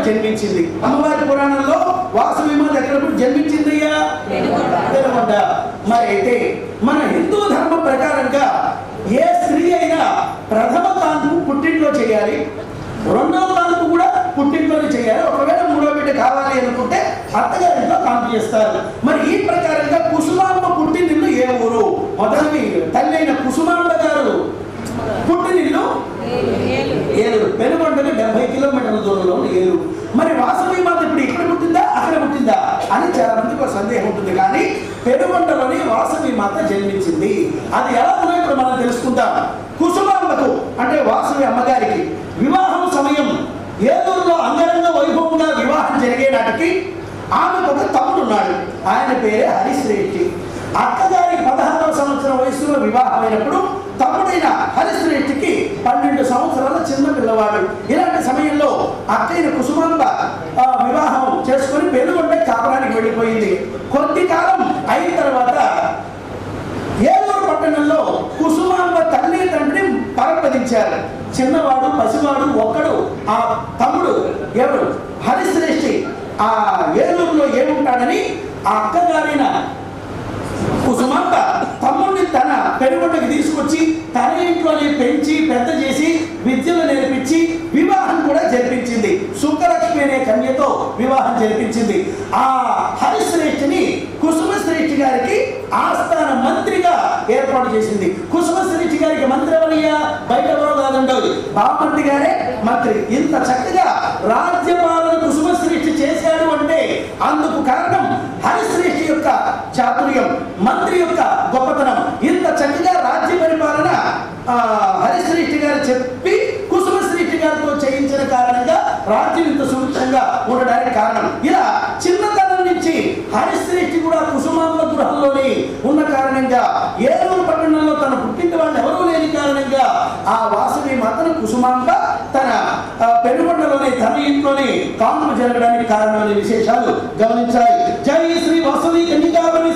జన్మించింది. అమ్మవారి పురాణంలో వాసవి మాత ఎక్కడ జన్మించిందయ్యా? పెనుగొండ. మరి అయితే మన హిందూ ధర్మం ప్రకారంగా ఏ స్త్రీ అయినా ప్రథమ కాన్పు పుట్టింట్లో చేయాలి, రెండవ కాన్పు కూడా పుట్టింట్లోనే చేయాలి. ఒకవేళ మూడో బిడ్డ కావాలి అనుకుంటే అత్తగారింట్లో కాన్పు చేస్తారు. మరి ఈ ప్రకారంగా కుసుమాంబ పుట్టినిల్లు ఏ ఊరు? మొదటి తల్లి అయిన కుసుమాంబ గారు పుట్టినిల్లు ఏలూరు. పెనుగొండకి 70 కిలోమీటర్ల దూరంలో ఏలూరు. మరి వాసవి మాత ఇప్పుడు ఇక్కడ పుట్టిందా అక్కడ పుట్టిందా అని చాలా మందికి ఒక సందేహం ఉంటుంది. కానీ పెనుగొండలోని వాసవి మాత జన్మించింది. అది ఎలా ఉందో ఇప్పుడు మనం తెలుసుకుందాం. కుసుమాంబకు అంటే వాసవి అమ్మగారికి వివాహం సమయం ఏలూరులో అంగరంగ వైభవంగా వివాహం జరిగే నాటికి ఆమెకు ఒక తమ్ముడు ఉన్నాడు. ఆయన పేరే హరిశ్రేష్ఠి. అక్కగారి 16వ సంవత్సరం వయసులో వివాహమైనప్పుడు తమ్ముడైన హరిశ్రేష్ఠికి 12 సంవత్సరాల చిన్న పిల్లవాడు. ఇలాంటి సమయంలో అక్కయ్య కుసుమాంబ వివాహం చేసుకుని పెనుగొండ కాపురానికి వెళ్ళిపోయింది. కొద్ది కాలం అయిన తర్వాత ఏలూరు పట్టణంలో కుసుమాంబ తల్లి తండ్రి పరపదించారు. చిన్నవాడు పసివాడు ఒక్కడు. ఆ తమ్ముడు ఎవరు? హరిశ్రేష్ఠి ఆ ఏలూరులో ఏముంటాడని ఆ అక్కగారిన కుసుమాంబ తమ్ముడిని తన పెనుగొండకి తీసుకొచ్చి తన ఇంట్లోనే పెంచి పెద్ద చేసి విద్యలు నేర్పించి వివాహం కూడా జరిపించింది. సుబ్బలక్ష్మి అనే కన్యతో వివాహం జరిపించింది. ఆ హరిశ్రేష్ఠిని కుసుమశ్రేష్ఠి గారికి ఆస్థాన మంత్రిగా ఏర్పాటు చేసింది. కుసుమశ్రేష్ఠి గారికి మంత్రి ఎవరయ్యా? బయట ఎవరో కాదండవు, బాపంతి గారే మంత్రి. ఇంత చక్కగా రాజ్యపాలన కుసుమశ్రేష్ఠి చేశాడు అంటే అందుకు కారణం హరిశ్రేష్ఠి యొక్క చాతుర్యం, మంత్రి యొక్క గొప్పతనం. ఇంత చక్కగా రాజ్య పరిపాలన హరిశ్రేష్ఠి గారు చెప్పి కుసుమశ్రేష్ఠి గారితో చేయించిన కారణంగా రాజ్యం ఇంత సుభిక్షంగా ఉండడానికి కారణం. ఇలా చిన్నతనం నుంచి హరిశ్రేష్ఠి కూడా కుసుమాంబ గృహంలోనే ఉన్న కారణంగా ఏలూరు పట్టణంలో తన పుట్టిన వాళ్ళు ఎవరూ లేని కారణంగా ఆ వాసవి మాతను కుసుమాంబ తన పెనుగొండలోనే తన ఇంట్లోనే కాన్పు జరగడానికి కారణమైన విశేషాలు గమనించాలి. జై శ్రీ వాసవి కన్యకావని